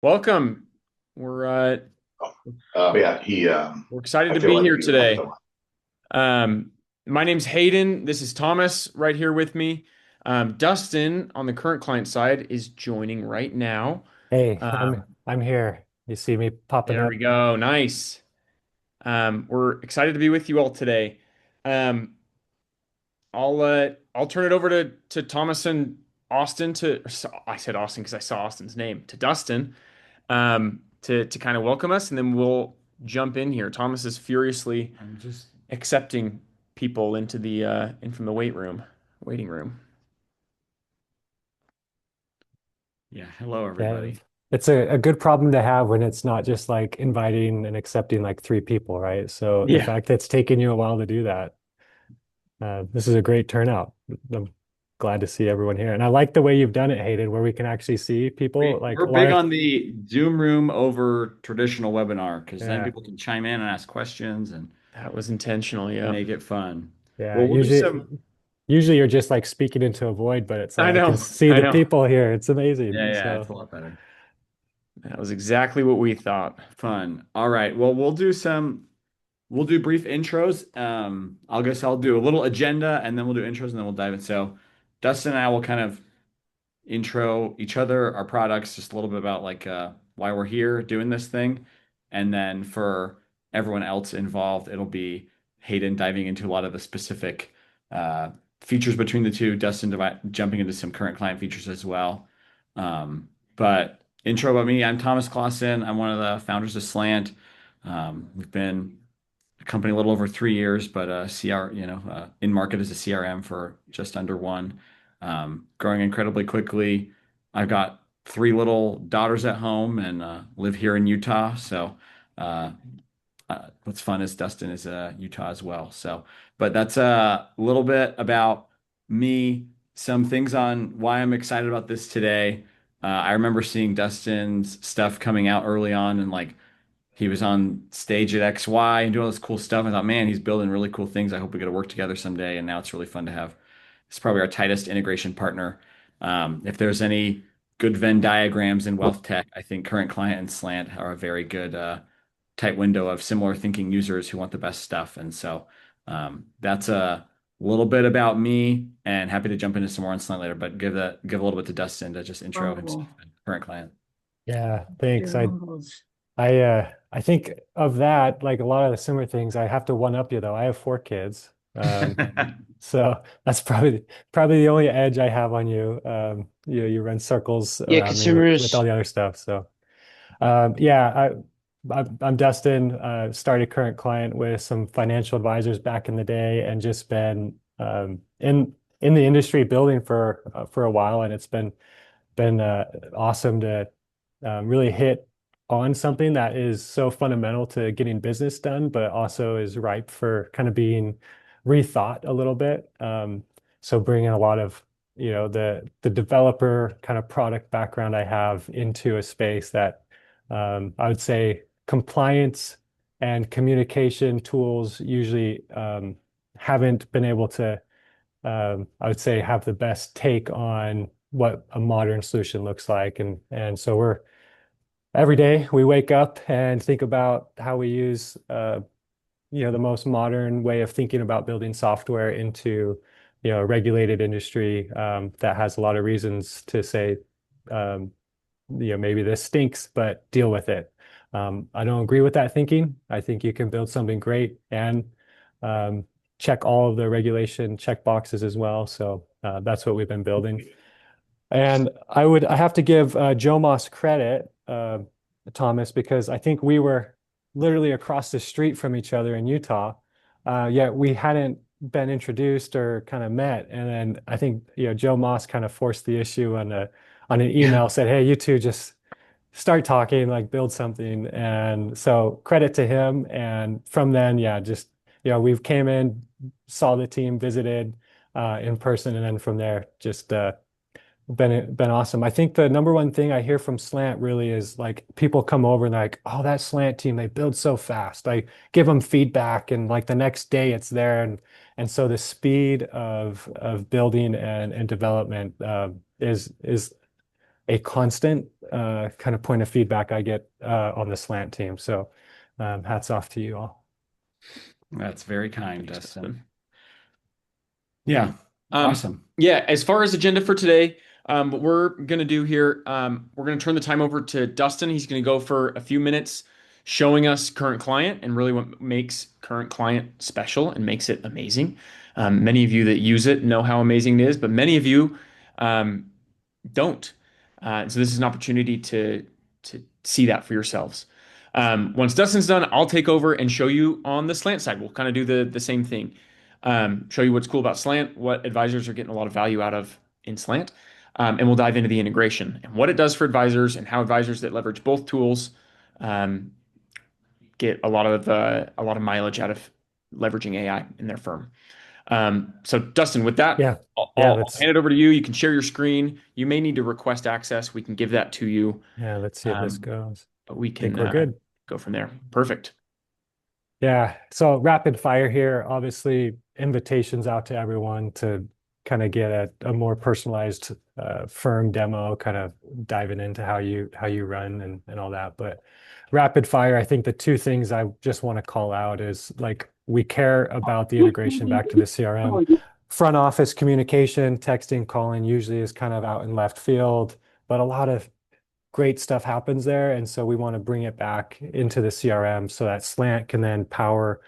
Welcome. We're uh Yeah, we're excited I to feel be like here he wants today. to. My name's Hayden. This is Thomas right here with me. Dustin on the current client side is joining right now. Hey, I'm Um, I'm here. You see me popping there we up. go. Nice. We're excited to be with you all today. Um, I'll turn it over to Thomas and Austin I said Austin because I saw Austin's name to Dustin to kind of welcome us, and then we'll jump in here. Thomas is furiously I'm just, accepting people into the in from the waiting room. yeah, hello Yeah, everybody. it's a good problem to have when it's not just like inviting and accepting like three people, right? So the Yeah, fact that it's taken you a while to do that, this is a great turnout. I'm glad to see everyone here. And I like the way you've done it, Hayden, where we can actually see people. Like We're a lot big of, on the Zoom room over traditional webinar because then yeah, people can chime in and ask questions and that was intentional. Yeah, make it fun. yeah. Well, we'll do some, Usually you're just like speaking into a void, but it's like I I can know, see I the know. people here. It's amazing. yeah, it's So a lot better. That was exactly what we thought. Fun. All right. Well, we'll do brief intros. I'll do a little agenda and then we'll do intros and then we'll dive in. So Dustin and I will kind of intro each other, our products, just a little bit about like why we're here doing this thing. And then for everyone else involved, it'll be Hayden diving into a lot of the specific uh, features between the two, Dustin jumping into some current client features as well. But intro about me, I'm Thomas Clausen. I'm one of the founders of Slant. We've been a company a little over 3 years, but in market as a CRM for just under one, growing incredibly quickly. I've got three little daughters at home and live here in Utah. So, uh, what's fun is Dustin is Utah as well. So, but that's a little bit about me. Some things on why I'm excited about this today. I remember seeing Dustin's stuff coming out early on and like he was on stage at XY and doing all this cool stuff. I thought, man, he's building really cool things. I hope we get to work together someday. And now it's really fun to have. It's probably our tightest integration partner. If there's any good Venn diagrams in wealth tech, I think CurrentClient and Slant are a very good tight window of similar thinking users who want the best stuff. And so that's a little bit about me, and happy to jump into some more on Slant later. But give a little bit to Dustin to just intro himself Oh, and CurrentClient. yeah, thanks. I yes. I think of that, like a lot of the similar things, I have to one up you though. I have four kids. So that's probably the only edge I have on you. You run circles Yeah, around me with all consumers. the other stuff. So yeah, I'm Dustin. Started Current Client with some financial advisors back in the day, and just been in the industry building for a while, and it's been awesome to really hit on something that is so fundamental to getting business done, but also is ripe for kind of being rethought a little bit. So bringing a lot of the developer kind of product background I have into a space that I would say compliance and communication tools usually haven't been able to I would say have the best take on what a modern solution looks like. And so we're every day we wake up and think about how we use the most modern way of thinking about building software into a regulated industry that has a lot of reasons to say um, maybe this stinks, but deal with it. I don't agree with that thinking. I think you can build something great and um, check all of the regulation check boxes as well. So that's what we've been building. And I have to give Joe Moss credit, Thomas, because I think we were literally across the street from each other in Utah, yet we hadn't been introduced or kind of met. And then I think Joe Moss kind of forced the issue on an email, said, "Hey, you two just start talking, like build something." And so credit to him. And from then, yeah, just we've came in, saw the team, visited in person, and then from there, just been awesome. I think the number one thing I hear from Slant really is like people come over and like, oh, that Slant team, they build so fast. I give them feedback and like the next day it's there. And so the speed of building and development is a constant kind of point of feedback I get on the Slant team. So hats off to you all. That's very kind, Thanks, Dustin. Dustin. Yeah, Um, awesome. yeah, as far as agenda for today, what we're gonna do here, we're gonna turn the time over to Dustin. He's gonna go for a few minutes showing us current client and really what makes current client special and makes it amazing. Many of you that use it know how amazing it is, but many of you um, don't. So this is an opportunity to see that for yourselves. Once Dustin's done, I'll take over and show you on the Slant side. We'll kind of do the same thing. Show you what's cool about Slant, what advisors are getting a lot of value out of in Slant, and we'll dive into the integration and what it does for advisors and how advisors that leverage both tools um, get a lot of mileage out of leveraging AI in their firm. So Dustin, with that, Yeah, yeah, I'll hand it over to you. You can share your screen. You may need to request access. We can give that to you, let's see if this um, goes. but we I think can we're good. go from there. Perfect. Yeah, so rapid fire here. Obviously, invitations out to everyone to kind of get a more personalized firm demo, kind of diving into how you run and all that. But rapid fire, I think the two things I just want to call out is like we care about the integration back to the CRM. Front office communication, texting, calling usually is kind of out in left field, but a lot of great stuff happens there. And so we want to bring it back into the CRM so that Slant can then power,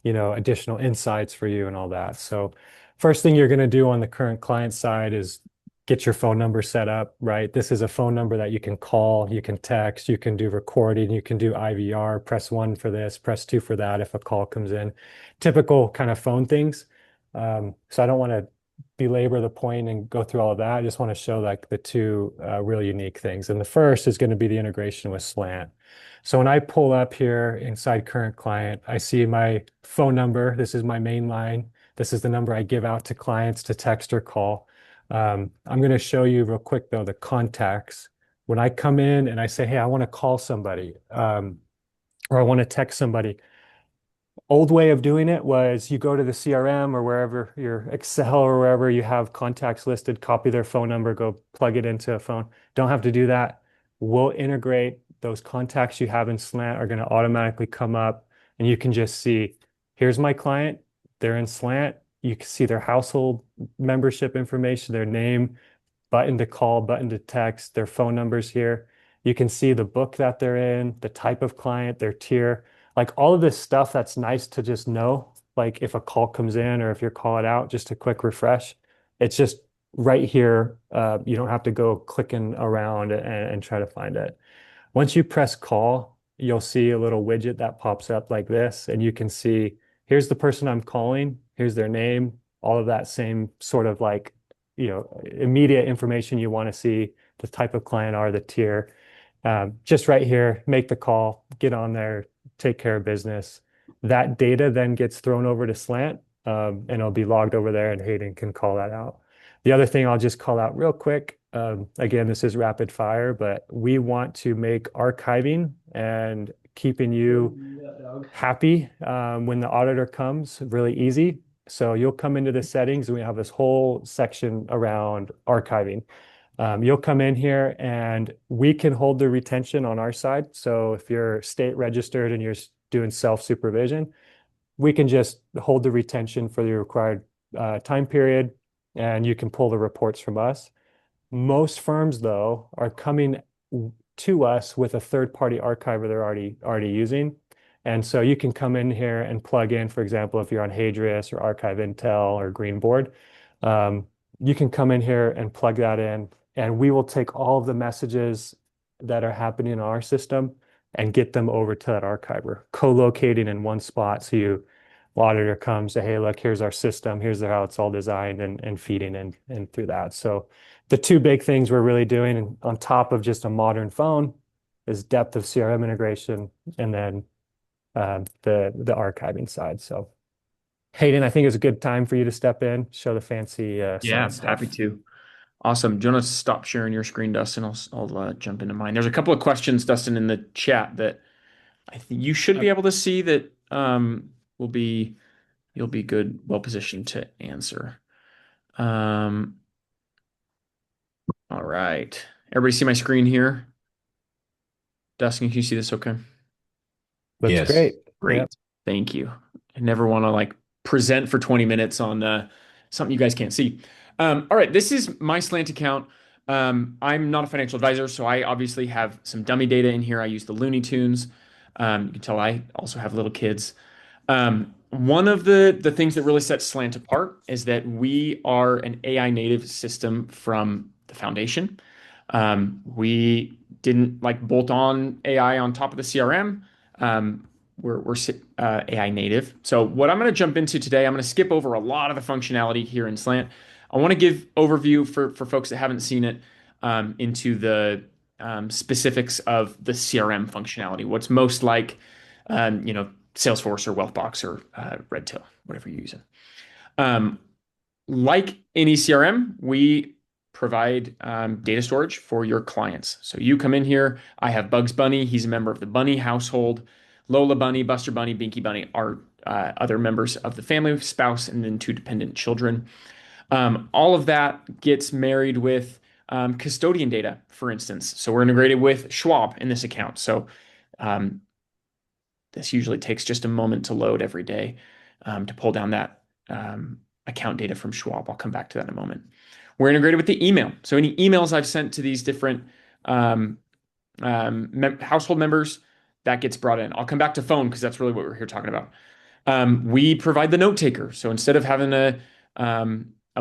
additional insights for you and all that. So first thing you're going to do on the current client side is get your phone number set up, right? This is a phone number that you can call, you can text, you can do recording, you can do IVR, press one for this, press two for that if a call comes in. Typical kind of phone things. So I don't want to belabor the point and go through all of that. I just want to show like the two real unique things. And the first is going to be the integration with Slant. So when I pull up here inside Current Client, I see my phone number. This is my main line. This is the number I give out to clients to text or call. I'm going to show you real quick though the contacts. When I come in and I say, hey, I want to call somebody or I want to text somebody, old way of doing it was you go to the CRM or wherever your Excel or wherever you have contacts listed, copy their phone number, go plug it into a phone. Don't have to do that. We'll integrate those contacts you have in Slant are going to automatically come up and you can just see, here's my client. They're in Slant. You can see their household membership information, their name, button to call, button to text, their phone numbers here. You can see the book that they're in, the type of client, their tier, like all of this stuff that's nice to just know. Like if a call comes in or if you're calling out, just a quick refresh. It's just right here. You don't have to go clicking around and try to find it. Once you press call, you'll see a little widget that pops up like this, and you can see here's the person I'm calling, here's their name, all of that same sort of like, immediate information you want to see, the type of client are, the tier. Just right here, make the call, get on there, take care of business. That data then gets thrown over to Slant, and it'll be logged over there, and Hayden can call that out. The other thing I'll just call out real quick, again, this is rapid fire, but we want to make archiving and keeping you happy when the auditor comes really easy. So you'll come into the settings and we have this whole section around archiving. You'll come in here and we can hold the retention on our side. So if you're state registered and you're doing self-supervision, we can just hold the retention for the required time period and you can pull the reports from us. Most firms, though, are coming to us with a third-party archiver they're already using. And so you can come in here and plug in, for example, if you're on Hadrias or Archive Intel or Greenboard, um, you can come in here and plug that in, and we will take all of the messages that are happening in our system and get them over to that archiver, co-locating in one spot. So you auditor comes, say, hey, look, here's our system, here's how it's all designed and feeding in through that. So the two big things we're really doing on top of just a modern phone is depth of CRM integration and then the archiving side. So Hayden, I think it's a good time for you to step in, show the fancy Yeah, Slant happy stuff. to. Awesome. Do you want to stop sharing your screen, Dustin? I'll jump into mine. There's a couple of questions, Dustin, in the chat that I think you should be able to see that will be you'll be good, well positioned to answer. Um, all right. Everybody see my screen here? Dustin, can you see this okay? Looks Yes. great. Yep. Great. Thank you. I never want to like present for 20 minutes on something you guys can't see. All right, this is my Slant account. I'm not a financial advisor, so I obviously have some dummy data in here. I use the Looney Tunes. You can tell I also have little kids. One of the things that really sets Slant apart is that we are an AI native system from the foundation. We didn't like bolt on AI on top of the CRM. We're AI native. So what I'm going to jump into today, I'm going to skip over a lot of the functionality here in Slant. I want to give overview for folks that haven't seen it into the specifics of the CRM functionality. What's most like, Salesforce or Wealthbox or Redtail, whatever you're using. Like any CRM, we provide data storage for your clients. So you come in here, I have Bugs Bunny, he's a member of the Bunny household. Lola Bunny, Buster Bunny, Binky Bunny are other members of the family, spouse, and then two dependent children. All of that gets married with custodian data, for instance. So we're integrated with Schwab in this account. So um, this usually takes just a moment to load every day to pull down that account data from Schwab. I'll come back to that in a moment. We're integrated with the email. So any emails I've sent to these different household members, that gets brought in. I'll come back to phone because that's really what we're here talking about. We provide the note taker. So instead of having a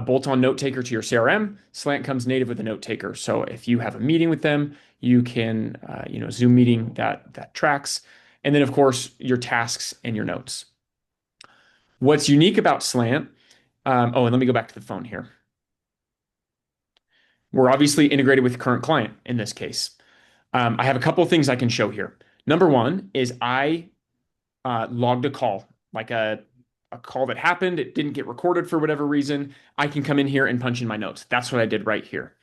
bolt-on note taker to your CRM, Slant comes native with a note taker. So if you have a meeting with them, you can, Zoom meeting that tracks. And then, of course, your tasks and your notes. What's unique about Slant, and let me go back to the phone here. We're obviously integrated with CurrentClient in this case. I have a couple of things I can show here. Number one is I logged a call, like a call that happened. It didn't get recorded for whatever reason. I can come in here and punch in my notes. That's what I did right here.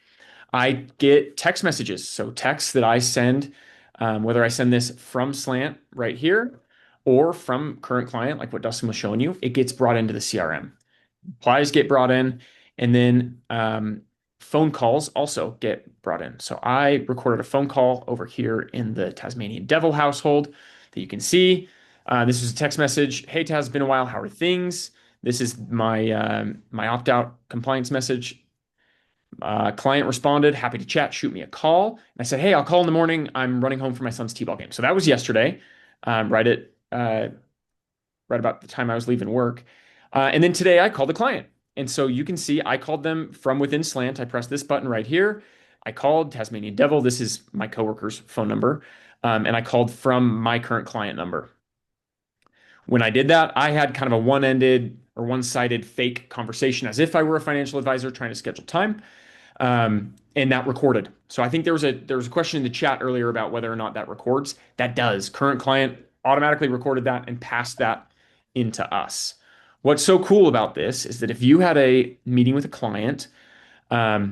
I get text messages. So texts that I send, whether I send this from Slant right here or from CurrentClient, like what Dustin was showing you, it gets brought into the CRM. Replies get brought in, and then phone calls also get brought in. So I recorded a phone call over here in the Tasmanian Devil household that you can see. This is a text message. Hey, Taz, it's been a while. How are things? This is my opt-out compliance message. Client responded, happy to chat, shoot me a call. And I said, hey, I'll call in the morning. I'm running home from my son's t-ball game. So that was yesterday, right about the time I was leaving work. And then today I called the client. And so you can see I called them from within Slant. I pressed this button right here. I called Tasmanian Devil. This is my coworker's phone number. And I called from my CurrentClient number. When I did that, I had kind of a one-ended or one-sided fake conversation as if I were a financial advisor trying to schedule time. And that recorded. So I think there was a question in the chat earlier about whether or not that records. That does. CurrentClient automatically recorded that and passed that into us. What's so cool about this is that if you had a meeting with a client, that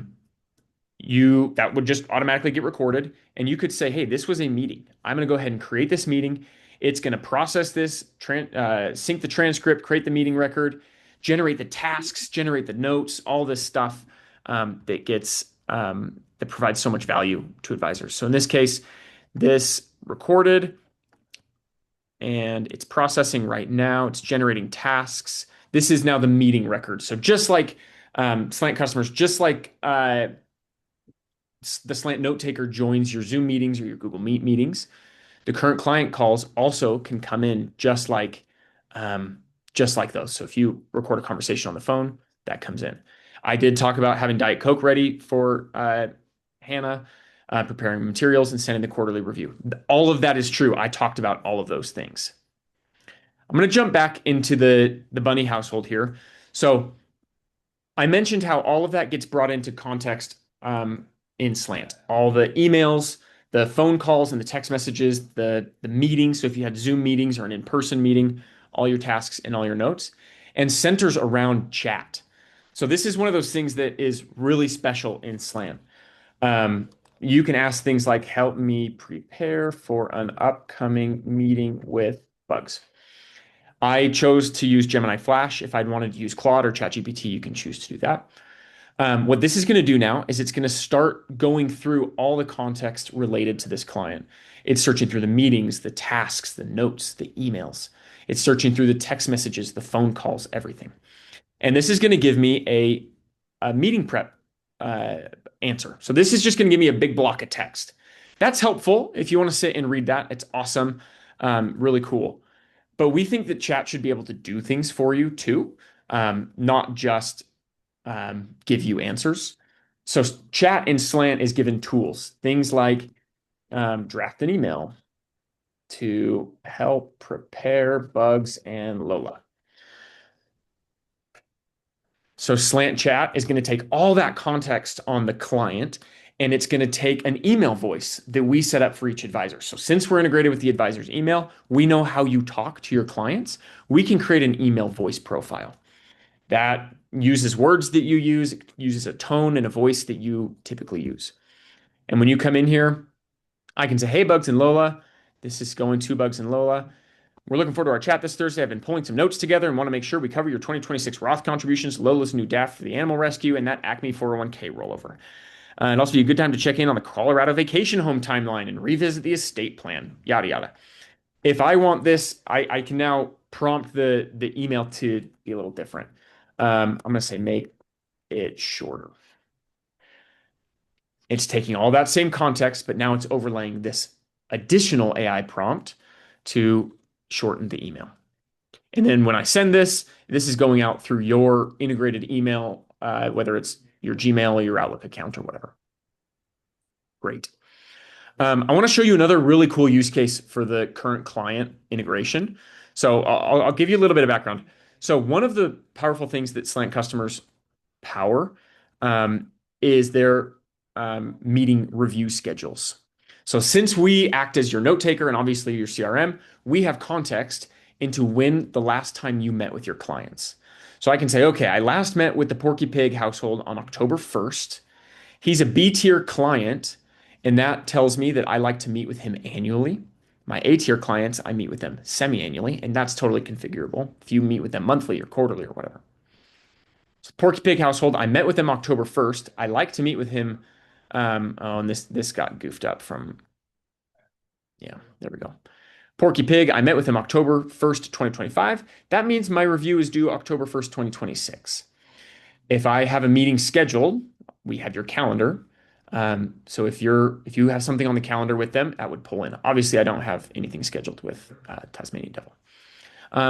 would just automatically get recorded, and you could say, hey, this was a meeting. I'm going to go ahead and create this meeting. It's going to process this, sync the transcript, create the meeting record, generate the tasks, generate the notes, all this stuff that provides so much value to advisors. So in this case, this recorded and it's processing right now. It's generating tasks. This is now the meeting record. So just like Slant customers, just like the Slant note taker joins your Zoom meetings or your Google Meet meetings, the CurrentClient calls also can come in just like those. So if you record a conversation on the phone, that comes in. I did talk about having Diet Coke ready for Hannah, preparing materials and sending the quarterly review. All of that is true. I talked about all of those things. I'm going to jump back into the Bunny household here. So I mentioned how all of that gets brought into context in Slant. All the emails, the phone calls and the text messages, the meetings. So if you had Zoom meetings or an in-person meeting, all your tasks and all your notes, and centers around chat. So this is one of those things that is really special in Slant. You can ask things like, help me prepare for an upcoming meeting with Bugs. I chose to use Gemini Flash. If I'd wanted to use Claude or ChatGPT, you can choose to do that. What this is going to do now is it's going to start going through all the context related to this client. It's searching through the meetings, the tasks, the notes, the emails. It's searching through the text messages, the phone calls, everything. And this is going to give me a meeting prep uh, answer. So this is just going to give me a big block of text. That's helpful if you want to sit and read that. It's awesome, really cool. But we think that chat should be able to do things for you too, not just give you answers. So chat in Slant is given tools, things like draft an email to help prepare Bugs and Lola. So Slant Chat is going to take all that context on the client and it's going to take an email voice that we set up for each advisor. So since we're integrated with the advisor's email, we know how you talk to your clients. We can create an email voice profile that uses words that you use, uses a tone and a voice that you typically use. And when you come in here, I can say, hey, Bugs and Lola, this is going to Bugs and Lola. We're looking forward to our chat this Thursday. I've been pulling some notes together and want to make sure we cover your 2026 Roth contributions, Lola's new DAF for the animal rescue, and that Acme 401k rollover. And also be a good time to check in on the Colorado vacation home timeline and revisit the estate plan, yada, yada. If I want this, I can now prompt the email to be a little different. I'm going to say make it shorter. It's taking all that same context, but now it's overlaying this additional AI prompt to shorten the email. And then when I send this, this is going out through your integrated email, whether it's your Gmail or your Outlook account or whatever. Great. I want to show you another really cool use case for the current client integration. So I'll give you a little bit of background. So one of the powerful things that Slant customers power is their meeting review schedules. So since we act as your note taker and obviously your CRM, we have context into when the last time you met with your clients. So I can say, okay, I last met with the Porky Pig household on October 1st. He's a B tier client, and that tells me that I like to meet with him annually. My A tier clients, I meet with them semi-annually, and that's totally configurable if you meet with them monthly or quarterly or whatever. So Porky Pig household, I met with him October 1st. I like to meet with him. Oh, and this got goofed up from, yeah, there we go. Porky Pig, I met with him October 1st, 2025. That means my review is due October 1st, 2026. If I have a meeting scheduled, we have your calendar. So if you have something on the calendar with them, that would pull in. Obviously, I don't have anything scheduled with Tasmanian Devil.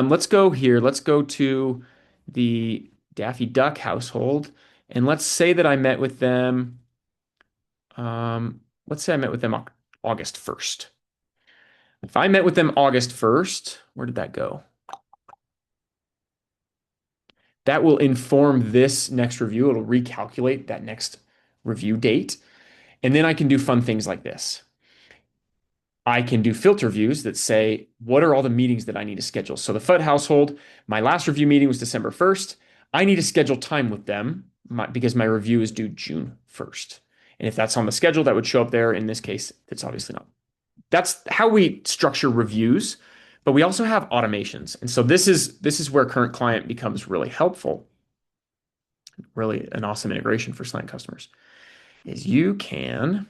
Let's go here. Let's go to the Daffy Duck household. And let's say that I met with them. Let's say I met with them August 1st. If I met with them August 1st, where did that go? That will inform this next review. It'll recalculate that next review date. And then I can do fun things like this. I can do filter views that say, what are all the meetings that I need to schedule? So the Fudd household, my last review meeting was December 1st. I need to schedule time with them because my review is due June 1st. And if that's on the schedule, that would show up there. In this case, it's obviously not. That's how we structure reviews, but we also have automations. And so this is where CurrentClient becomes really helpful. Really an awesome integration for Slant customers is you can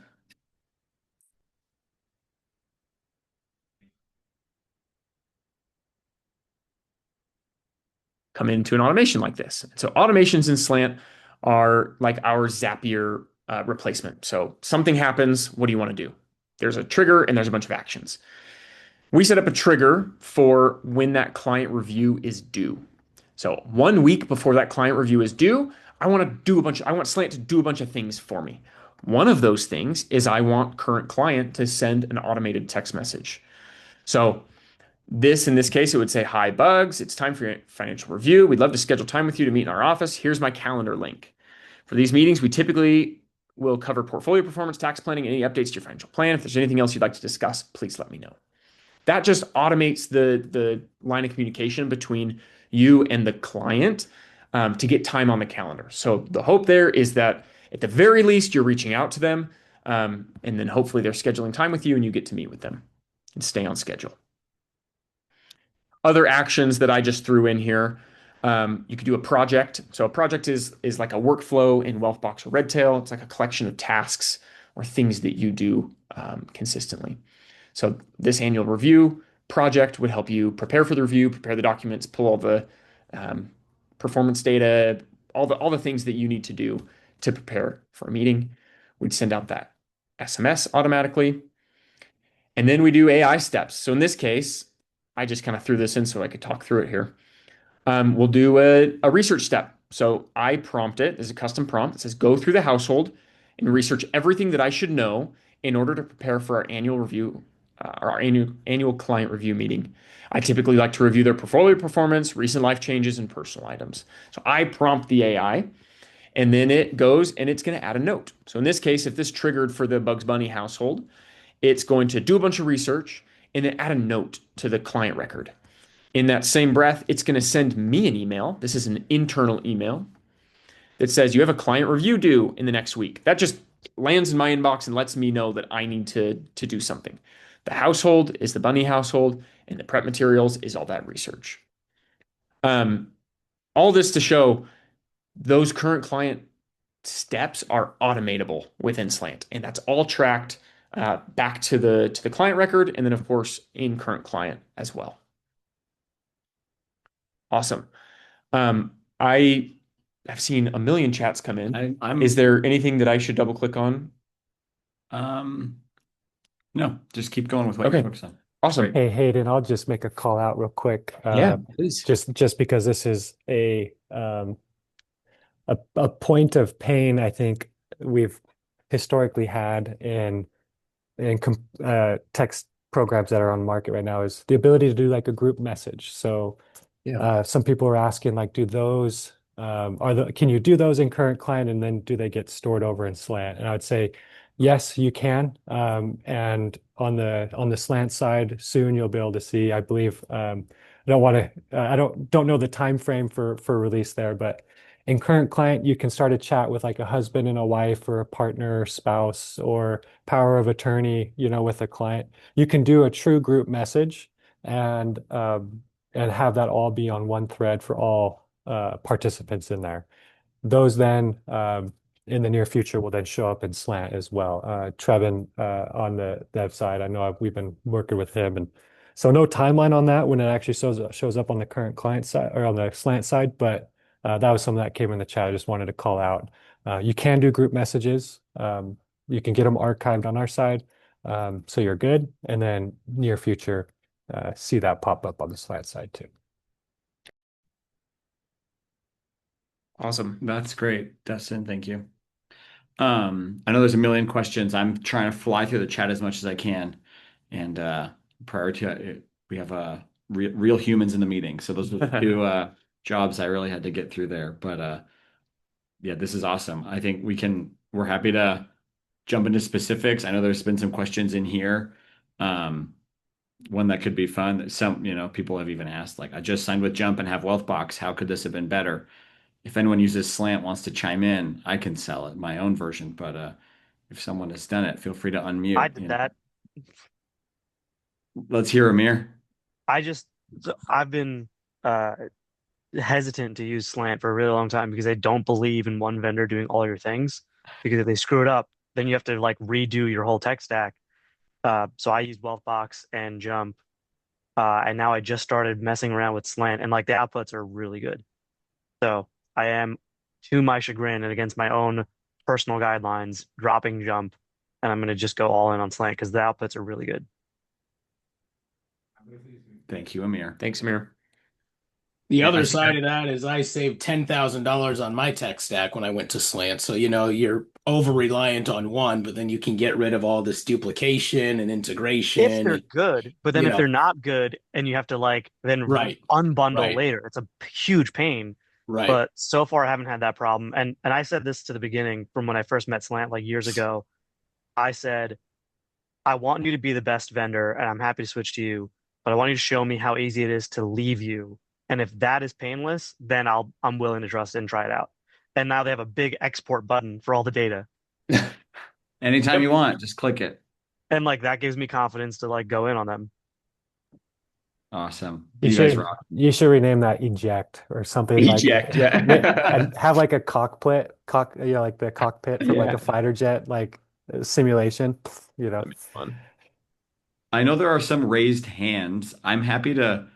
come into an automation like this. So automations in Slant are like our Zapier replacement. So something happens, what do you want to do? There's a trigger and there's a bunch of actions. We set up a trigger for when that client review is due. So 1 week before that client review is due, I want Slant to do a bunch of things for me. One of those things is I want CurrentClient to send an automated text message. So in this case, it would say, hi, Bugs. It's time for your financial review. We'd love to schedule time with you to meet in our office. Here's my calendar link. For these meetings, we typically will cover portfolio performance, tax planning, and any updates to your financial plan. If there's anything else you'd like to discuss, please let me know. That just automates the line of communication between you and the client to get time on the calendar. So the hope there is that at the very least, you're reaching out to them, and then hopefully they're scheduling time with you and you get to meet with them and stay on schedule. Other actions that I just threw in here. You could do a project. So a project is like a workflow in Wealthbox or Redtail. It's like a collection of tasks or things that you do consistently. So this annual review project would help you prepare for the review, prepare the documents, pull all the um, performance data, all the things that you need to do to prepare for a meeting. We'd send out that SMS automatically. And then we do AI steps. So in this case, I just kind of threw this in so I could talk through it here. We'll do a research step. So I prompt it as a custom prompt. It says, go through the household and research everything that I should know in order to prepare for our annual review, our annual client review meeting. I typically like to review their portfolio performance, recent life changes, and personal items. So I prompt the AI, and then it goes and it's going to add a note. So in this case, if this triggered for the Bugs Bunny household, it's going to do a bunch of research and then add a note to the client record. In that same breath, it's going to send me an email. This is an internal email that says you have a client review due in the next week. That just lands in my inbox and lets me know that I need to do something. The household is the bunny household, and the prep materials is all that research. Um, all this to show those current client steps are automatable within Slant, and that's all tracked back to the client record, and then of course in current client as well. Awesome. I have seen a million chats come in. Is there anything that I should double click on? No, just keep going with what Okay. you're focused on. Awesome. Hey, Hayden, I'll just make a call out real quick. Yeah, please. Just because this is a point of pain I think we've historically had in text programs that are on the market right now is the ability to do like a group message. So Yeah. some people are asking like, do those can you do those in current client and then do they get stored over in Slant? And I would say yes, you can. And on the Slant side, soon you'll be able to see. I believe I don't want to. I don't know the time frame for release there, but in current client, you can start a chat with like a husband and a wife or a partner or spouse or power of attorney, with a client. You can do a true group message and have that all be on one thread for all participants in there. Those then in the near future will then show up in Slant as well. Trevin on the dev side, I know we've been working with him, and so no timeline on that when it actually shows up on the current client side or on the Slant side, but that was something that came in the chat. I just wanted to call out. You can do group messages. You can get them archived on our side, so you're good. And then near future, see that pop up on the Slant side too. Awesome. That's great, Dustin. Thank you. I know there's a million questions. I'm trying to fly through the chat as much as I can, and prior to it, we have real humans in the meeting. So those are the two jobs I really had to get through there. But yeah, this is awesome. I think we're happy to jump into specifics. I know there's been some questions in here. One that could be fun. Some, people have even asked, like, I just signed with Jump and have Wealthbox. How could this have been better? If anyone uses Slant wants to chime in, I can sell it, my own version. But if someone has done it, feel free to unmute. I did that. Let's hear Amir. I've been hesitant to use Slant for a really long time because I don't believe in one vendor doing all your things. Because if they screw it up, then you have to like redo your whole tech stack. So I use Wealthbox and Jump, and now I just started messing around with Slant, and like the outputs are really good. So I am, to my chagrin and against my own personal guidelines, dropping Jump, and I'm going to just go all in on Slant because the outputs are really good. Thank you, Amir. Thanks, Amir. The other side of that is I saved $10,000 on my tech stack when I went to Slant. So, you're over reliant on one, but then you can get rid of all this duplication and integration. If they're good, but then if they're not good and you have to unbundle later, it's a huge pain. Right. But so far I haven't had that problem. And I said this to the beginning from when I first met Slant like years ago. I said, I want you to be the best vendor and I'm happy to switch to you, but I want you to show me how easy it is to leave you. And if that is painless, then I'm willing to trust it and try it out. And now they have a big export button for all the data. Anytime you want, just click it. And like that gives me confidence to like go in on them. Awesome. You You guys should rock. you should rename that eject or something like Eject, yeah. and have like a like the cockpit from like Yeah, a fighter jet like simulation, you know. that'd be fun. I know there are some raised hands. I'm happy to,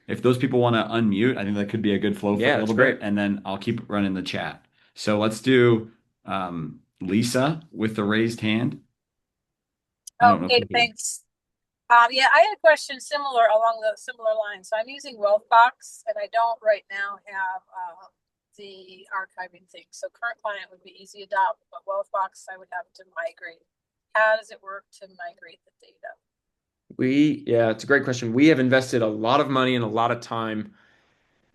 if those people want to unmute, I think that could be a good flow for a Yeah, that's little bit, great. and then I'll keep running the chat. So let's do Lisa with the raised hand. I don't know if Okay, we can. thanks. Yeah, I had a question similar along the similar lines. So I'm using Wealthbox, and I don't right now have the archiving thing. So CurrentClient would be easy adopt, but Wealthbox I would have to migrate. How does it work to migrate the data? Yeah, it's a great question. We have invested a lot of money and a lot of time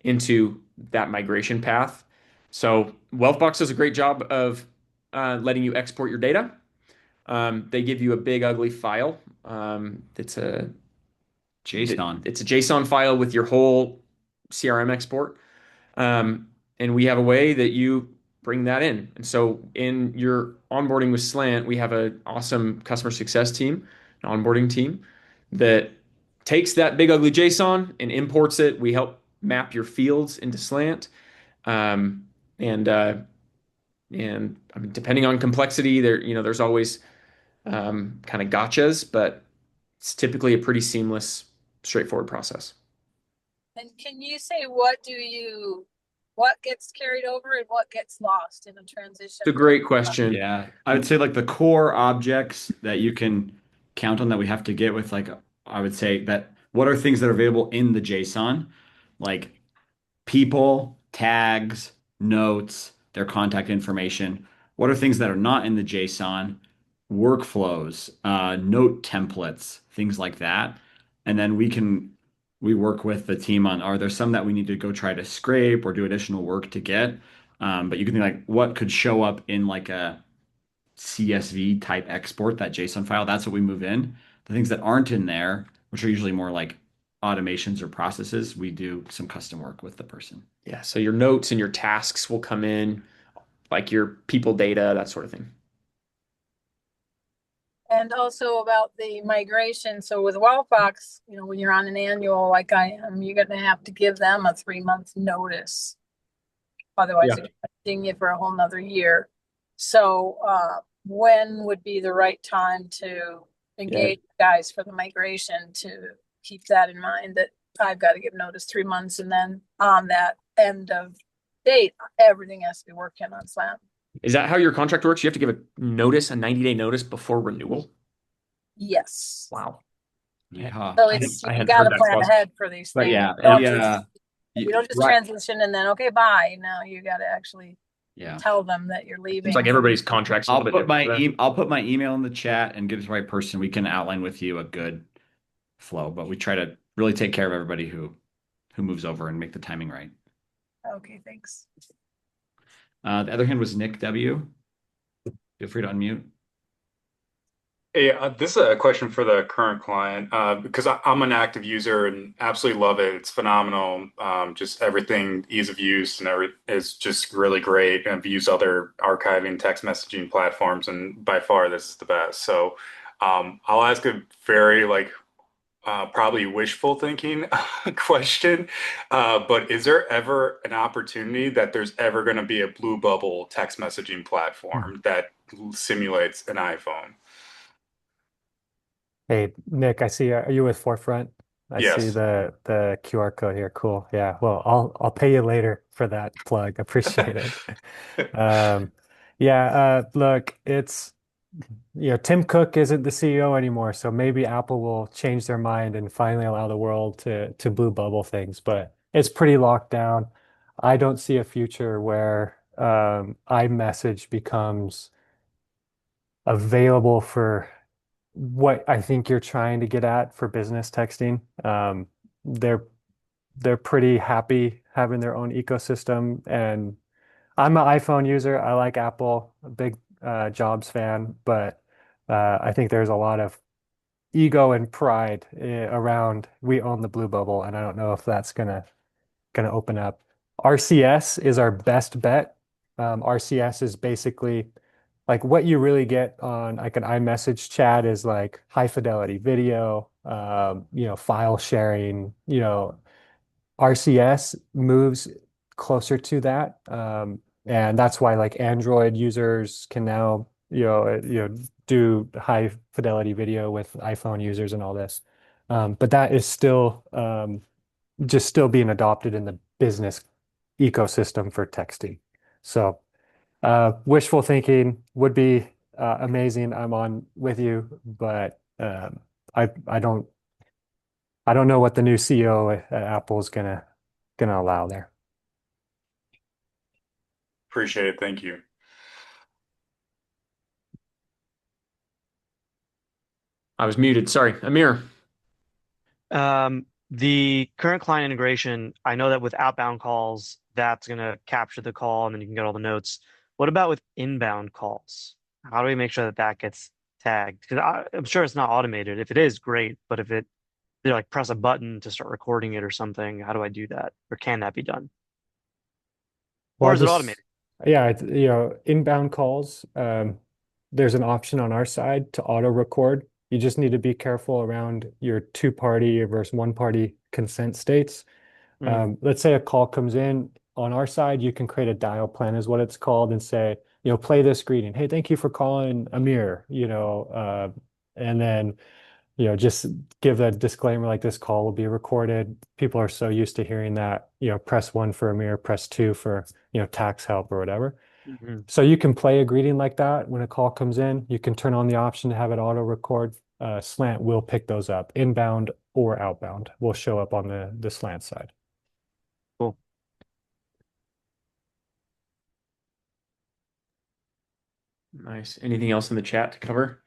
into that migration path. So Wealthbox does a great job of letting you export your data. They give you a big ugly file. It's a JSON. it's a JSON file with your whole CRM export. And we have a way that you bring that in. And so in your onboarding with Slant, we have an awesome customer success team, an onboarding team that takes that big ugly JSON and imports it. We help map your fields into Slant. Um, and I mean, depending on complexity, there's always kind of gotchas, but it's typically a pretty seamless, straightforward process. And can you say what gets carried over and what gets lost in a transition? It's a great question. Yeah, I would say like the core objects that you can count on that we have to get with like I would say that what are things that are available in the JSON, like people, tags, notes, their contact information. What are things that are not in the JSON? Workflows, note templates, things like that. And then we work with the team on are there some that we need to go try to scrape or do additional work to get? But you can think like what could show up in like a CSV type export, that JSON file, that's what we move in. The things that aren't in there, which are usually more like automations or processes, we do some custom work with the person. Yeah, so your notes and your tasks will come in, like your people data, that sort of thing. And also about the migration. So with Wildfox, when you're on an annual like I am, you're going to have to give them a 3-month notice. Otherwise, Yeah. they're expecting you for a whole nother year. So when would be the right time to engage guys for the migration, to keep that in mind that I've got to give notice 3 months, and then on that end of date, everything has to be worked in on Slam. Is that how your contract works? You have to give a 90-day notice before renewal? Yes. Wow. Yeah. So it's I you hadn't got heard to that plan clause. ahead for these But things. yeah, You don't just right. transition and then okay, bye. Now you got to actually tell them that you're leaving. It's like everybody's contract's a I'll little bit put different. I'll put my email in the chat and get it to the right person. We can outline with you a good flow, but we try to really take care of everybody who moves over and make the timing right. Okay, thanks. The other hand was Nick W. Feel free to unmute. Hey, this is a question for the current client because I'm an active user and absolutely love it. It's phenomenal. Just everything, ease of use and is just really great. And I've used other archiving text messaging platforms, and by far this is the best. So I'll ask a very probably wishful thinking question, but is there ever an opportunity that there's ever going to be a blue bubble text messaging platform that simulates an iPhone? Hey, Nick, I see, are you with Forefront? I see Yes. the QR code here. Cool. Yeah. Well, I'll pay you later for that plug. Appreciate it. Yeah, look, Tim Cook isn't the CEO anymore, so maybe Apple will change their mind and finally allow the world to blue bubble things, but it's pretty locked down. I don't see a future where iMessage becomes available for what I think you're trying to get at for business texting. They're they're pretty happy having their own ecosystem, and I'm an iPhone user. I like Apple, a big Jobs fan, but I think there's a lot of ego and pride around we own the blue bubble, and I don't know if that's gonna open up. RCS is our best bet. RCS is basically like what you really get on like an iMessage chat is like high fidelity video, file sharing, RCS moves closer to that. And that's why like Android users can now, do high fidelity video with iPhone users and all this. But that is still just still being adopted in the business ecosystem for texting. So wishful thinking would be amazing. I'm on with you, but I don't know what the new CEO at Apple is gonna allow there. Appreciate it. Thank you. I was muted. Sorry, Amir. The current client integration, I know that with outbound calls, that's going to capture the call and then you can get all the notes. What about with inbound calls? How do we make sure that that gets tagged? Because I'm sure it's not automated. If it is, great. But if they like press a button to start recording it or something, how do I do that? Or can that be done? Or Well, is it just automated? yeah, inbound calls. There's an option on our side to auto record. You just need to be careful around your two-party versus one-party consent states. Mm, Let's say a call comes in on our side, you can create a dial plan is what it's called and say, play this greeting. Hey, thank you for calling Amir, and then, just give a disclaimer like this call will be recorded. People are so used to hearing that, press one for Amir, press two for, tax help or whatever. mhm. So you can play a greeting like that when a call comes in. You can turn on the option to have it auto record. Slant will pick those up, inbound or outbound will show up on the Slant side. Cool. Nice. Anything else in the chat to cover?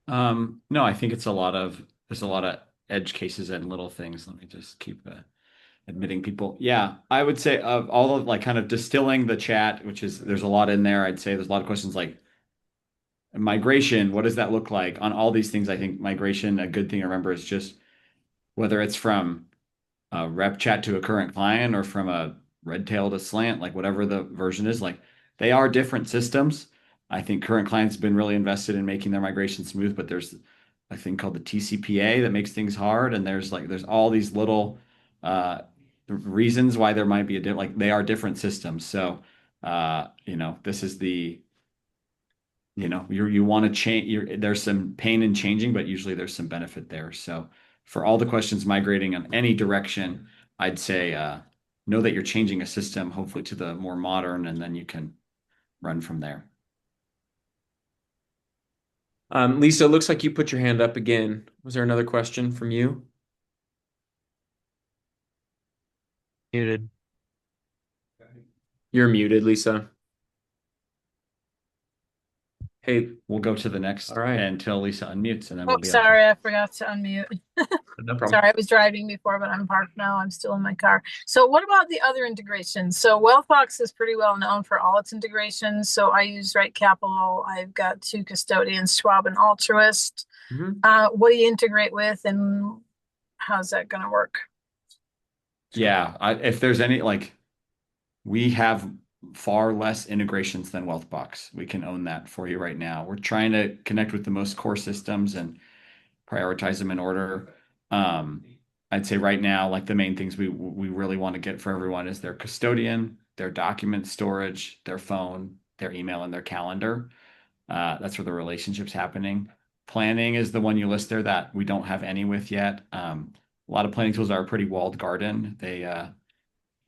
No, I think there's a lot of edge cases and little things. Let me just keep admitting people. Yeah, I would say of all of like kind of distilling the chat, which is there's a lot in there. I'd say there's a lot of questions like migration. What does that look like on all these things? I think migration, a good thing to remember is just whether it's from a rep chat to a current client or from a red tail to slant, like whatever the version is, like they are different systems. I think current clients have been really invested in making their migration smooth, but there's a thing called the TCPA that makes things hard, and there's all these little reasons why there might be like they are different systems. So this is you want to change. There's some pain in changing, but usually there's some benefit there. So for all the questions migrating in any direction, I'd say know that you're changing a system, hopefully to the more modern, and then you can run from there. Lisa, it looks like you put your hand up again. Was there another question from you? Muted. You're muted, Lisa. Hey, We'll go to the next all right. until Lisa unmutes, and then Oh, we'll be sorry, I forgot to unmute. No problem. Sorry, I was driving before, but I'm parked now. I'm still in my car. So what about the other integrations? So Wealthbox is pretty well known for all its integrations. So I use Right Capital. I've got two custodians, Schwab and Altruist. What do you integrate with and how's that going to work? Yeah, if there's any like we have far less integrations than Wealthbox. We can own that for you right now. We're trying to connect with the most core systems and prioritize them in order. I'd say right now, like the main things we really want to get for everyone is their custodian, their document storage, their phone, their email, and their calendar. That's where the relationship's happening. Planning is the one you list there that we don't have any with yet. A lot of planning tools are a pretty walled garden. They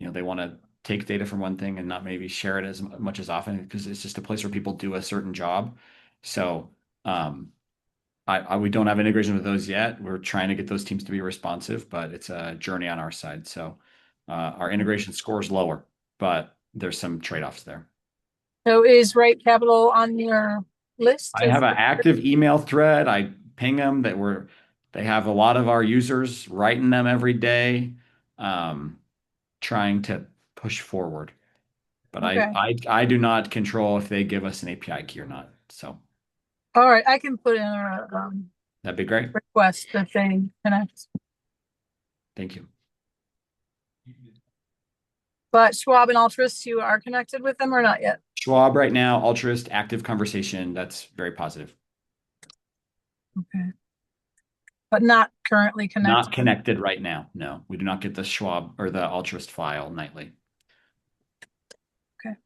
want to take data from one thing and not maybe share it as much as often because it's just a place where people do a certain job. So we don't have integration with those yet. We're trying to get those teams to be responsive, but it's a journey on our side. So our integration score is lower, but there's some trade-offs there. So is Right Capital on your list? I have an active email thread. I ping them they have a lot of our users writing them every day, trying to push forward. But Okay. I do not control if they give us an API key or not. So All right, I can put in a that'd be great. request that they connect. Thank you. But Schwab and Altruist, you are connected with them or not yet? Schwab right now, Altruist, active conversation. That's very positive. Okay. but not currently connected. Not connected right now. No, we do not get the Schwab or the Altrist file nightly. Okay.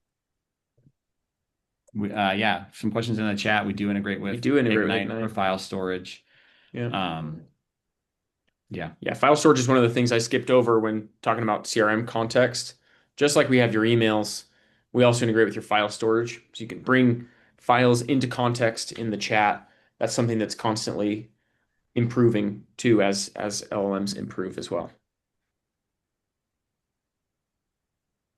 Yeah, some questions in the chat. We do integrate with Ignite for file storage. Yeah. Yeah. File storage is one of the things I skipped over when talking about CRM context. Just like we have your emails, we also integrate with your file storage. So you can bring files into context in the chat. That's something that's constantly improving too as LLMs improve as well.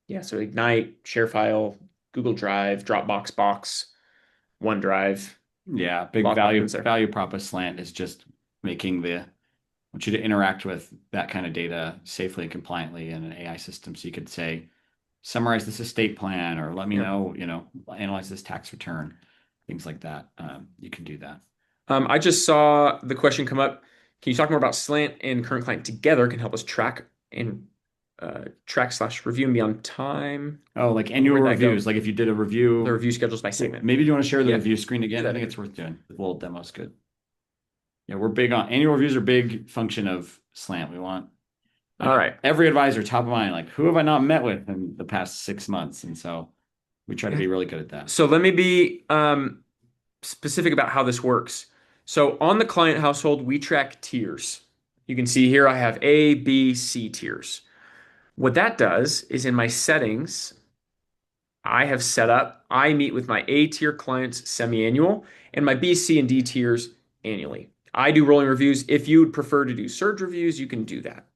Yeah, so Ignite, share file, Google Drive, Dropbox box, OneDrive. Yeah, big value prop of Slant is just making want you to interact with that kind of data safely and compliantly in an AI system. So you could say, summarize this estate plan, or let me know, analyze this tax return, things like that. You can do that. I just saw the question come up. Can you talk more about Slant and CurrentClient together can help us track and /review and be on time? Oh, like annual reviews. Like if you did a review. The review schedules by segment. Maybe you want to share the review screen again? I think it's worth doing. The little demo's good. Yeah, we're big on annual reviews are a big function of Slant. We want all right. Every advisor top of mind, like who have I not met with in the past 6 months? And so we try to be really good at that. So let me be specific about how this works. So on the client household, we track tiers. You can see here I have A, B, C tiers. What that does is in my settings, I have set up, I meet with my A tier clients semi-annual and my B, C, and D tiers annually. I do rolling reviews. If you would prefer to do surge reviews, you can do that.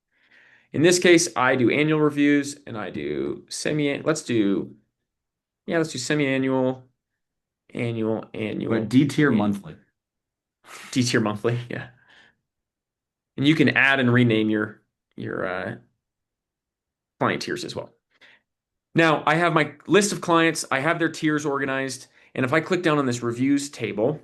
In this case, I do annual reviews and I do let's do semi-annual, annual. But D tier monthly. D tier monthly, yeah. And you can add and rename your client tiers as well. Now, I have my list of clients. I have their tiers organized. And if I click down on this reviews table,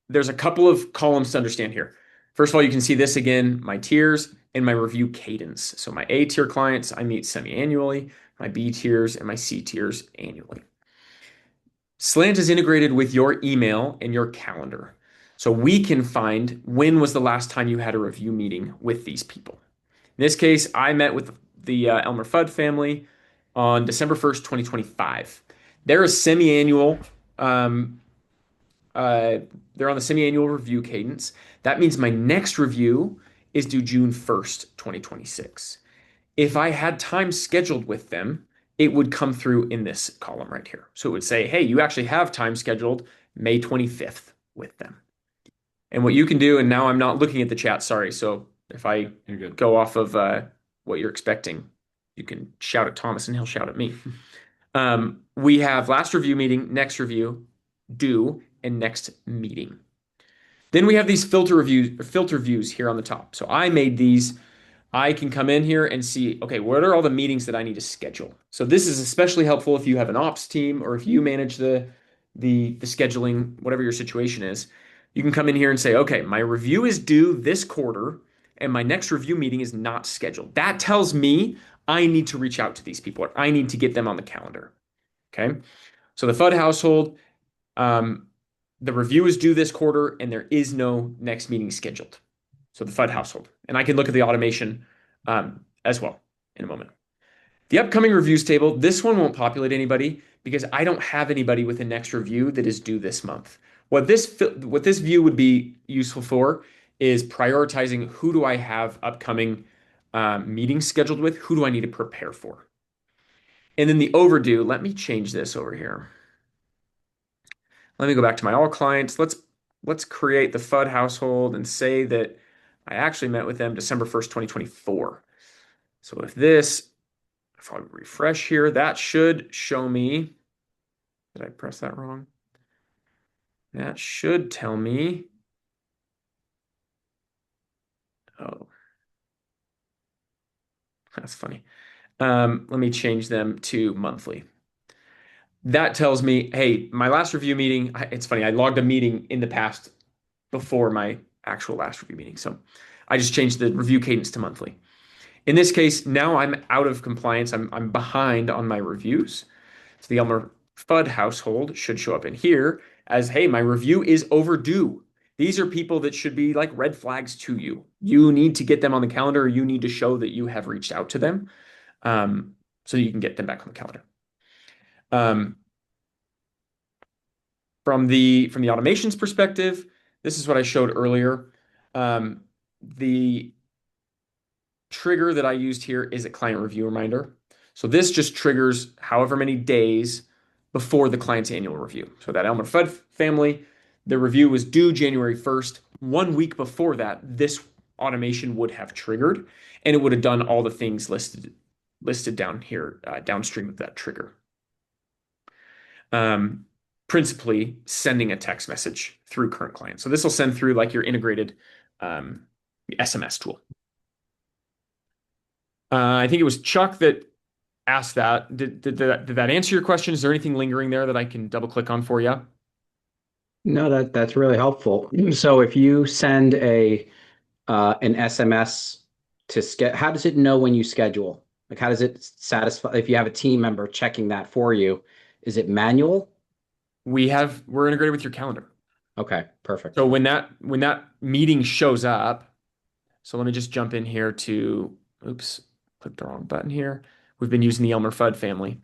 there's a couple of columns to understand here. First of all, you can see this again, my tiers and my review cadence. So my A tier clients, I meet semi-annually, my B tiers and my C tiers annually. Slant is integrated with your email and your calendar. So we can find when was the last time you had a review meeting with these people. In this case, I met with the Elmer Fudd family on December 1st, 2025. They're a semi-annual, they're on the semi-annual review cadence. That means my next review is due June 1st, 2026. If I had time scheduled with them, it would come through in this column right here. So it would say, hey, you actually have time scheduled May 25th with them. And what you can do, and now I'm not looking at the chat, sorry. So if I go off of what you're expecting, you can shout at Thomas and he'll shout at me. We have last review meeting, next review, due, and next meeting. Then we have these filter views here on the top. So I made these. I can come in here and see, okay, what are all the meetings that I need to schedule? So this is especially helpful if you have an ops team or if you manage the scheduling, whatever your situation is. You can come in here and say, okay, my review is due this quarter and my next review meeting is not scheduled. That tells me I need to reach out to these people or I need to get them on the calendar. Okay. So the FUD household, the review is due this quarter and there is no next meeting scheduled. So the FUD household. And I can look at the automation as well in a moment. The upcoming reviews table, this one won't populate anybody because I don't have anybody with a next review that is due this month. What this view would be useful for is prioritizing who do I have upcoming meetings scheduled with, who do I need to prepare for. And then the overdue, let me change this over here. Let me go back to my all clients. Let's create the FUD household and say that I actually met with them December 1st, 2024. So if I refresh here, that should show me, did I press that wrong? That should tell me, oh, that's funny. Let me change them to monthly. That tells me, hey, my last review meeting, it's funny, I logged a meeting in the past before my actual last review meeting. So I just changed the review cadence to monthly. In this case, now I'm out of compliance. I'm behind on my reviews. So the Elmer Fudd household should show up in here as, hey, my review is overdue. These are people that should be like red flags to you. You need to get them on the calendar, or you need to show that you have reached out to them, um, so you can get them back on the calendar. Um, from the automations perspective, this is what I showed earlier. The trigger that I used here is a client review reminder. So this just triggers however many days before the client's annual review. So that Elmer Fudd family, the review was due January 1st. 1 week before that, this automation would have triggered, and it would have done all the things listed down here, downstream of that trigger. Principally sending a text message through CurrentClient. So this will send through like your integrated SMS tool. I think it was Chuck that asked that. Did that answer your question? Is there anything lingering there that I can double click on for you? No, that's really helpful. So if you send a an SMS to how does it know when you schedule? Like how does it satisfy if you have a team member checking that for you? Is it manual? We're integrated with your calendar. Okay, perfect. So when that meeting shows up, so let me just jump in here to, oops, clicked the wrong button here. We've been using the Elmer Fudd family.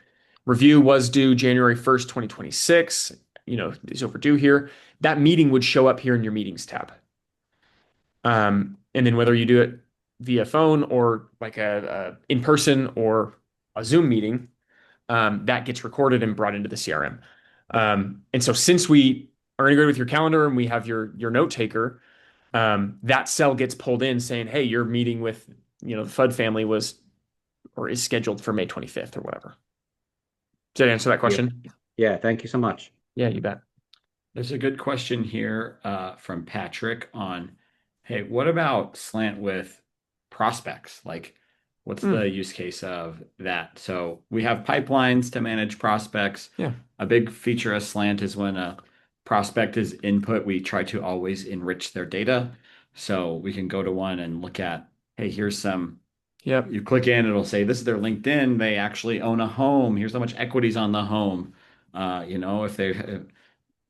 Review was due January 1st, 2026. Is overdue here. That meeting would show up here in your meetings tab. And then whether you do it via phone or like a in person or a Zoom meeting, that gets recorded and brought into the CRM. And so since we are integrated with your calendar and we have your note taker, that cell gets pulled in saying, hey, your meeting with the Fudd family was or is scheduled for May 25th or whatever. Did that answer that question? Yeah, thank you so much. Yeah, you bet. There's a good question here from Patrick on, hey, what about Slant with prospects? Like, what's the use case of that? So we have pipelines to manage prospects. Yeah. A big feature of Slant is when a prospect is input, we try to always enrich their data. So we can go to one and look at, hey, here's some. Yep. You click in, it'll say, this is their LinkedIn. They actually own a home. Here's how much equity's on the home.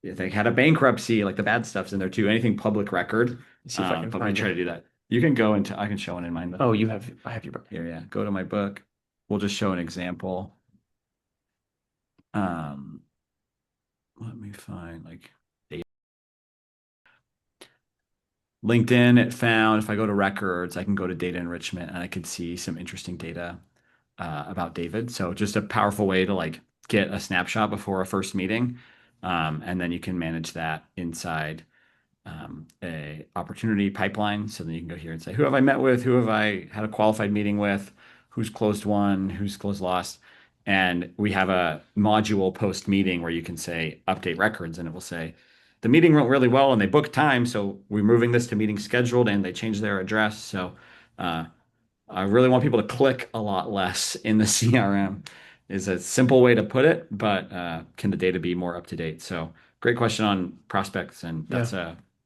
If they had a bankruptcy, like the bad stuff's in there too. Anything public record. See if I can but we find try it. to do that. You can go into, I can show one in mine. Oh, I have your book. Here, yeah. Go to my book. We'll just show an example. Let me find like LinkedIn, it found if I go to records, I can go to data enrichment and I could see some interesting data about David. So just a powerful way to like get a snapshot before a first meeting. And then you can manage that inside a opportunity pipeline. So then you can go here and say, who have I met with? Who have I had a qualified meeting with? Who's closed one? Who's closed lost? And we have a module post meeting where you can say update records and it will say the meeting went really well and they booked time. So we're moving this to meeting scheduled and they changed their address. So I really want people to click a lot less in the CRM is a simple way to put it, but can the data be more up to date? So great question on prospects. And that's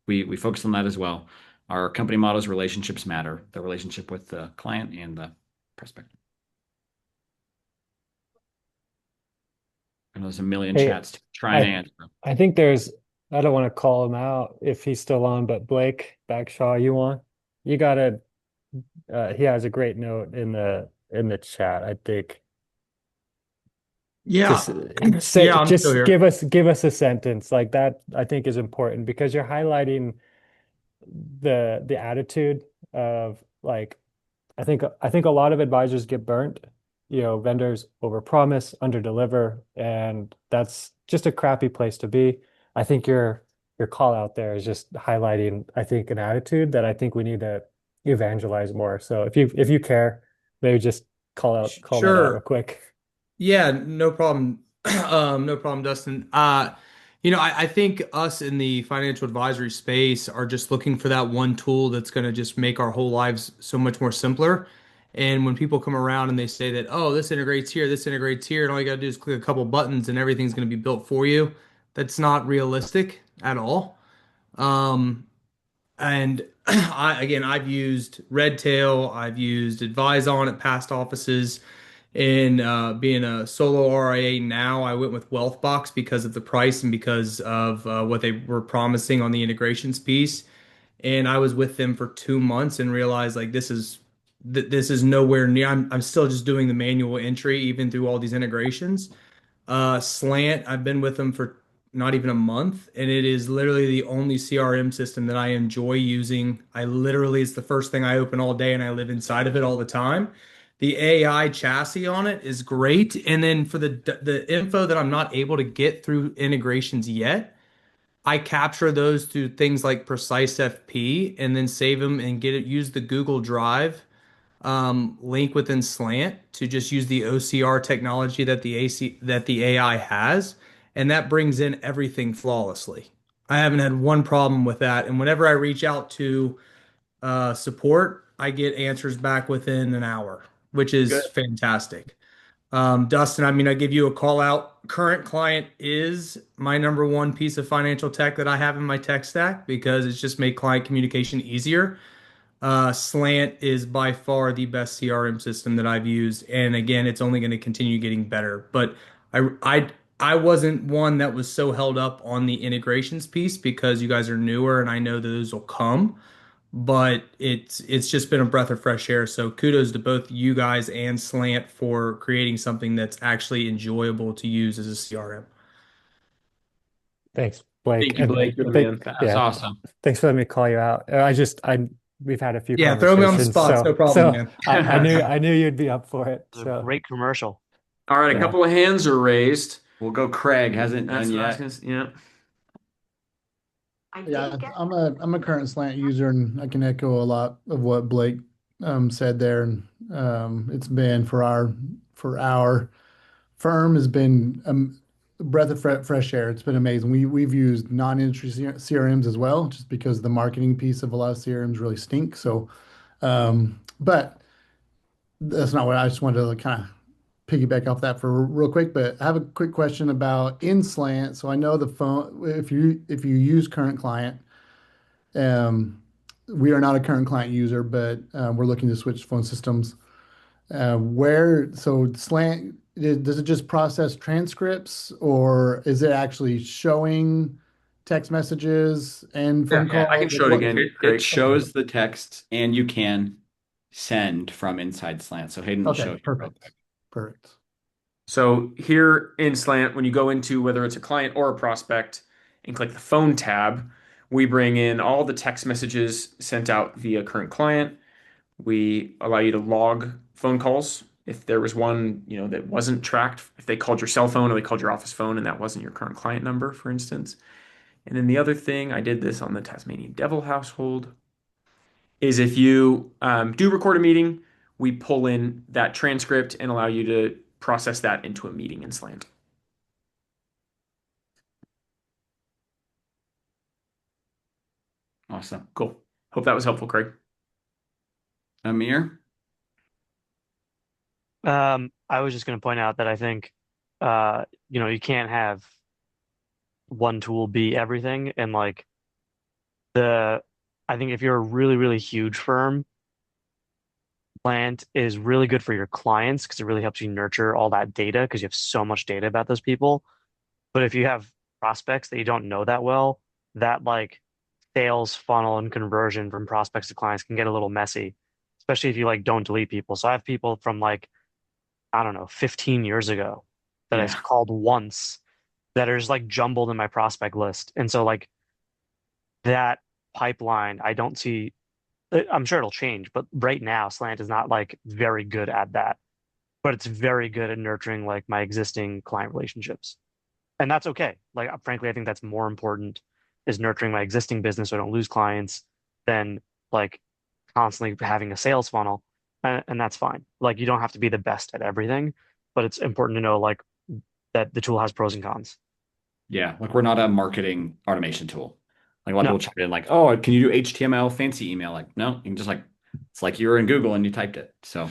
we focus on that as well. Our company motto is relationships matter, the relationship with the client and the prospect. And there's a million Hey, chats to try and I answer. I think I don't want to call him out if he's still on, but Blake Bagshaw, you on? You gotta he has a great note in the chat, I think. Yeah. Just say Yeah, I'm still just here. give us a sentence like that, I think is important because you're highlighting the attitude of like I think a lot of advisors get burnt. Vendors overpromise, underdeliver, and that's just a crappy place to be. I think your call out there is just highlighting, I think, an attitude that I think we need to evangelize more. So if you care, maybe just call that out real Sure. quick. Yeah, no problem. No problem, Dustin. I think us in the financial advisory space are just looking for that one tool that's going to just make our whole lives so much more simpler. And when people come around and they say that, oh, this integrates here, and all you got to do is click a couple buttons and everything's going to be built for you, that's not realistic at all. And I've used Redtail, I've used Advise on at past offices. And being a solo RIA now, I went with Wealthbox because of the price and because of what they were promising on the integrations piece. And I was with them for 2 months and realized like this is nowhere near. I'm still just doing the manual entry even through all these integrations. Slant, I've been with them for not even a month, and it is literally the only CRM system that I enjoy using. It's the first thing I open all day, and I live inside of it all the time. The AI chassis on it is great, and then for the info that I'm not able to get through integrations yet, I capture those through things like Precise FP, and then save them and use the Google Drive link within Slant to just use the OCR technology that the AI has, and that brings in everything flawlessly. I haven't had one problem with that, and whenever I reach out to support, I get answers back within an hour, which is Good. fantastic. Dustin, I mean, I give you a call out. Current Client is my number one piece of financial tech that I have in my tech stack because it's just made client communication easier. Slant is by far the best CRM system that I've used, and again, it's only going to continue getting better. But I, I, I wasn't one that was so held up on the integrations piece because you guys are newer, and I know that those will come. But it's just been a breath of fresh air. So kudos to both you guys and Slant for creating something that's actually enjoyable to use as a CRM. Thanks, Blake. Thank you, And Blake. You're the man. That's awesome. thanks for letting me call you out. We've had a few Yeah, throw me on the conversations, spot. No problem, man. I knew you'd be up for it. It's a So great commercial. All right, a yeah. couple of hands are raised. We'll go. Craig hasn't That's done what I yet. was gonna, yeah. Yeah, I'm a current slant user, and I can echo a lot of what Blake said there. And it's been for our firm has been a breath of fresh air. It's been amazing. We've used non-industry CRMs as well, just because the marketing piece of a lot of CRMs really stink. So, but that's not what I just wanted to kind of piggyback off that for real quick. But I have a quick question about InSlant. So I know the phone, if you use Current Client, um, we are not a Current Client user, but we're looking to switch phone systems. So Slant, does it just process transcripts, or is it actually showing text messages and phone Yeah, I can calls? Like show it what? again, It Craig. shows the text, and you can send from inside Slant. So Hayden will show Okay, you real perfect. quick. Perfect. So here in Slant, when you go into whether it's a client or a prospect and click the phone tab, we bring in all the text messages sent out via current client. We allow you to log phone calls. If there was one, that wasn't tracked, if they called your cell phone or they called your office phone and that wasn't your current client number, for instance. And then the other thing, I did this on the Tasmanian Devil household, is if you do record a meeting, we pull in that transcript and allow you to process that into a meeting in Slant. Awesome. Cool. Hope that was helpful, Craig. Amir? I was just going to point out that I think, you can't have one tool be everything. And like I think if you're a really, really huge firm, Plant is really good for your clients because it really helps you nurture all that data because you have so much data about those people. But if you have prospects that you don't know that well, that like sales funnel and conversion from prospects to clients can get a little messy, especially if you like don't delete people. So I have people from like, I don't know, 15 years ago that I Yeah. called once that are just like jumbled in my prospect list. And so like that pipeline, I don't see, I'm sure it'll change, but right now Slant is not like very good at that, but it's very good at nurturing like my existing client relationships. And that's okay. Like, frankly, I think that's more important is nurturing my existing business so I don't lose clients than like constantly having a sales funnel. And that's fine. Like, you don't have to be the best at everything, but it's important to know like that the tool has pros and cons. Yeah. Like we're not a marketing automation tool. Like a lot of No, people chime in like, oh, can you do HTML fancy email? Like, no, you can just like, it's like you were in Google and you typed it. So,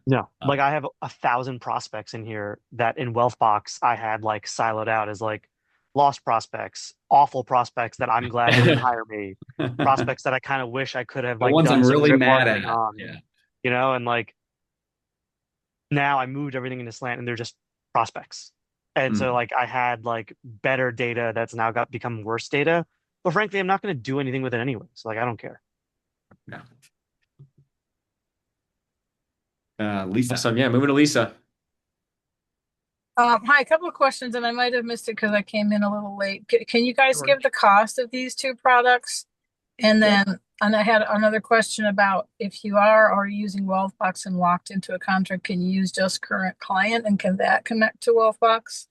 no. uh, Like, I have 1,000 prospects in here that in Wealthbox I had like siloed out as like lost prospects, awful prospects that I'm glad they didn't hire me, the prospects that I kind of wish I could have like ones I'm done some really drip mad marketing at. on, Yeah. and like now I moved everything into Slant and they're just prospects. And so like I had like better data that's now got become worse data. But frankly, I'm not going to do anything with it anyway. So like I don't care. Yeah. Lisa. Awesome. Yeah, moving to Lisa. Hi, a couple of questions, and I might have missed it because I came in a little late. Can you guys give the cost of these two products? And then, and I had another question about if you are already using Wealthbox and locked into a contract, can you use just current client and can that connect to Wealthbox?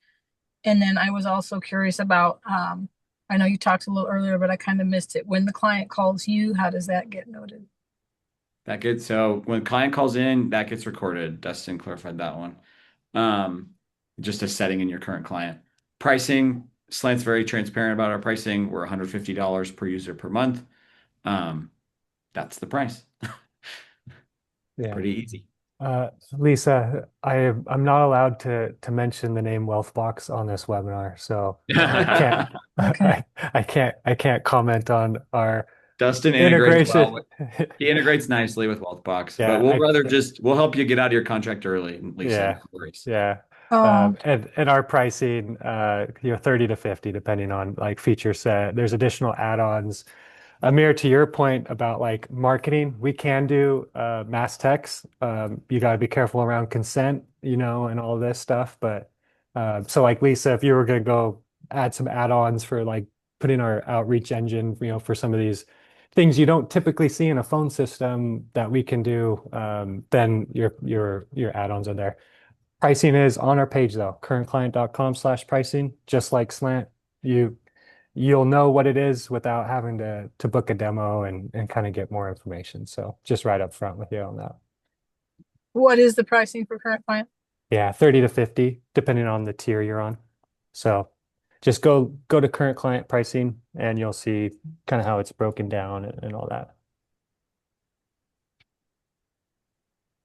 And then I was also curious about, I know you talked a little earlier, but I kind of missed it. When the client calls you, how does that get noted? So when client calls in, that gets recorded. Dustin clarified that one. Um, just a setting in your current client. Pricing, Slant's very transparent about our pricing. We're $150 per user per month. That's the price. Yeah. Pretty easy. Lisa, I'm not allowed to mention the name Wealthbox on this webinar, so I Okay. I can't comment on our Dustin integrates integration. well. He integrates nicely with Wealthbox, Yeah, but we'll help you get out of your contract early, Lisa. yeah, No worries. yeah. Oh, And our pricing, 30 to 50, depending on like feature set. There's additional add-ons. Amir, to your point about like marketing, we can do mass text. You got to be careful around consent, and all this stuff. But so like Lisa, if you were going to go add some add-ons for like putting our outreach engine, for some of these things you don't typically see in a phone system that we can do, then your add-ons are there. Pricing is on our page though, currentclient.com/pricing, just like Slant. You'll know what it is without having to book a demo and kind of get more information. So just right up front with you on that. what is the pricing for current client? Yeah, 30 to 50, depending on the tier you're on. So just go to current client pricing and you'll see kind of how it's broken down and all that.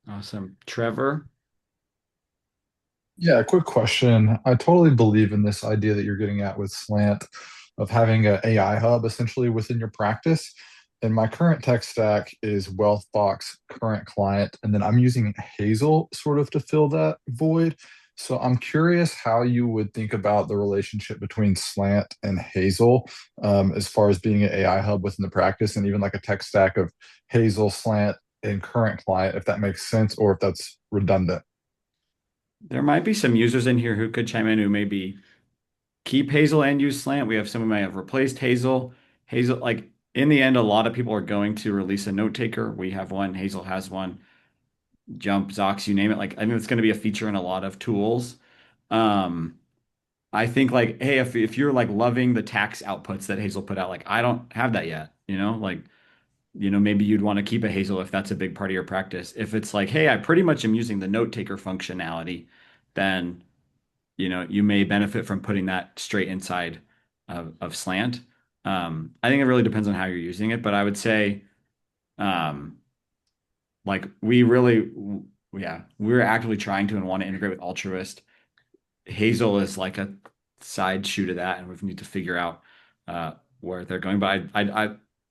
Awesome. Trevor? Yeah, quick question. I totally believe in this idea that you're getting at with Slant of having an AI hub essentially within your practice. And my current tech stack is Wealthbox, Current Client, and then I'm using Hazel sort of to fill that void. So I'm curious how you would think about the relationship between Slant and Hazel, as far as being an AI hub within the practice, and even like a tech stack of Hazel, Slant, and Current Client, if that makes sense or if that's redundant. There might be some users in here who could chime in who maybe keep Hazel and use Slant. We have some who might have replaced Hazel. Hazel, like in the end, a lot of people are going to release a note taker. We have one, Hazel has one, Jump, Zox, you name it. Like I think it's going to be a feature in a lot of tools. Um, I think like, hey, if you're like loving the tax outputs that Hazel put out, like I don't have that yet, like maybe you'd want to keep a Hazel if that's a big part of your practice. If it's like, hey, I pretty much am using the note taker functionality, then you may benefit from putting that straight inside of Slant. I think it really depends on how you're using it, but I would say, um, like we're actively trying to and want to integrate with Altruist. Hazel is like a side shoe to that, and we need to figure out where they're going. But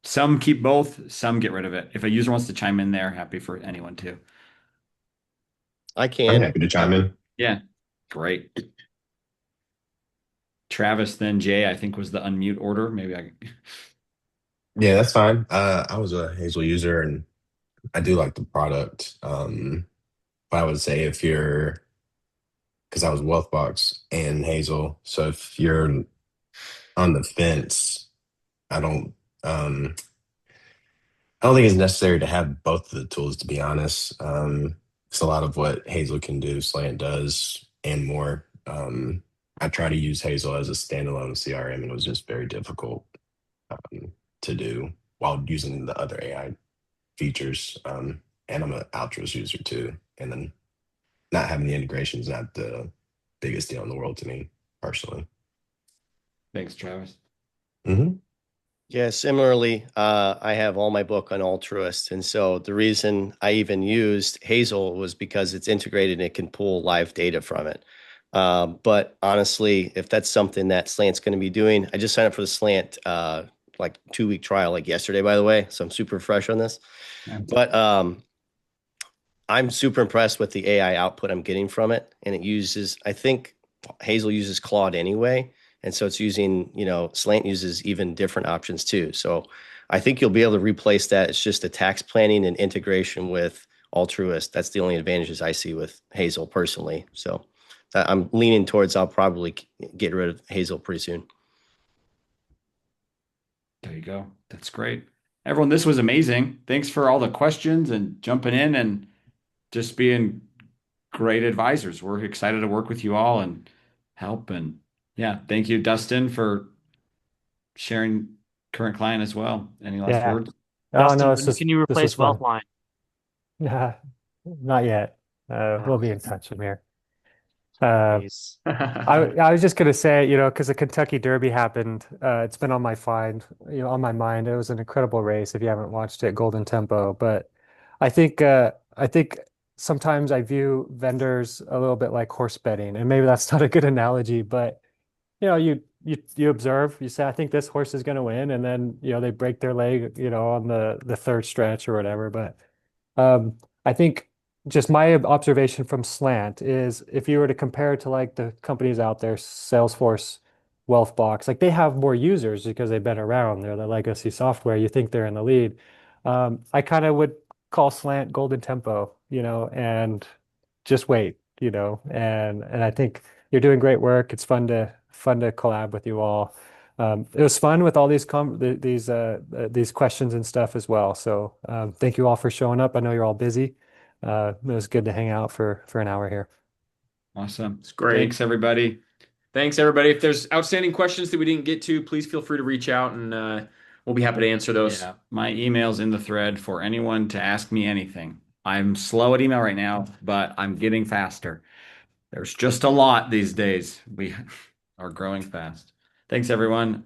some keep both, some get rid of it. If a user wants to chime in there, happy for anyone to. I I'm can. happy to chime in. Yeah, great. Travis, then Jay, I think was the unmute order. Maybe I. Yeah, that's fine. I was a Hazel user and I do like the product. But I would say if you're, because I was Wealthbox and Hazel, so if you're on the fence, I don't, I don't think it's necessary to have both of the tools, to be honest. It's a lot of what Hazel can do, Slant does, and more. I try to use Hazel as a standalone CRM, and it was just very difficult to do while using the other AI features. And I'm an Outros user too. And then not having the integration is not the biggest deal in the world to me personally. Thanks, Travis. Mm-hmm. Yeah, similarly, I have all my book on Altruist. And so the reason I even used Hazel was because it's integrated and it can pull live data from it. But honestly, if that's something that Slant's going to be doing, I just signed up for the Slant like 2-week trial like yesterday, by the way. So I'm super fresh on this. Yeah. But I'm super impressed with the AI output I'm getting from it. And it uses, I think Hazel uses Claude anyway. And so it's using, Slant uses even different options too. So I think you'll be able to replace that. It's just the tax planning and integration with Altruist. That's the only advantages I see with Hazel personally. So I'm leaning towards I'll probably get rid of Hazel pretty soon. There you go. That's great. Everyone, this was amazing. Thanks for all the questions and jumping in and just being great advisors. We're excited to work with you all and help. And yeah, thank you, Dustin, for sharing current client as well. Any last Yeah. words? Oh Dustin, no, when can you this was replace fun. Wealthline? Yeah, not yet. We'll be in touch, Amir. Uh, Please. I was just gonna say, because the Kentucky Derby happened, it's been on my on my mind. It was an incredible race. If you haven't watched it, Golden Tempo. But I think sometimes I view vendors a little bit like horse betting, and maybe that's not a good analogy, but you observe, you say, I think this horse is gonna win, and then they break their leg, on the third stretch or whatever. But I think just my observation from Slant is if you were to compare it to like the companies out there, Salesforce, Wealthbox, like they have more users because they've been around. They're the legacy software. You think they're in the lead. I kind of would call Slant Golden Tempo, and just wait, and I think you're doing great work. It's fun to collab with you all. It was fun with all these questions and stuff as well. So thank you all for showing up. I know you're all busy. It was good to hang out for an hour here. Awesome. It's great. Thanks, everybody. Thanks, everybody. If there's outstanding questions that we didn't get to, please feel free to reach out and we'll be happy to answer those. Yeah, my email's in the thread for anyone to ask me anything. I'm slow at email right now, but I'm getting faster. There's just a lot these days. We are growing fast. Thanks, everyone.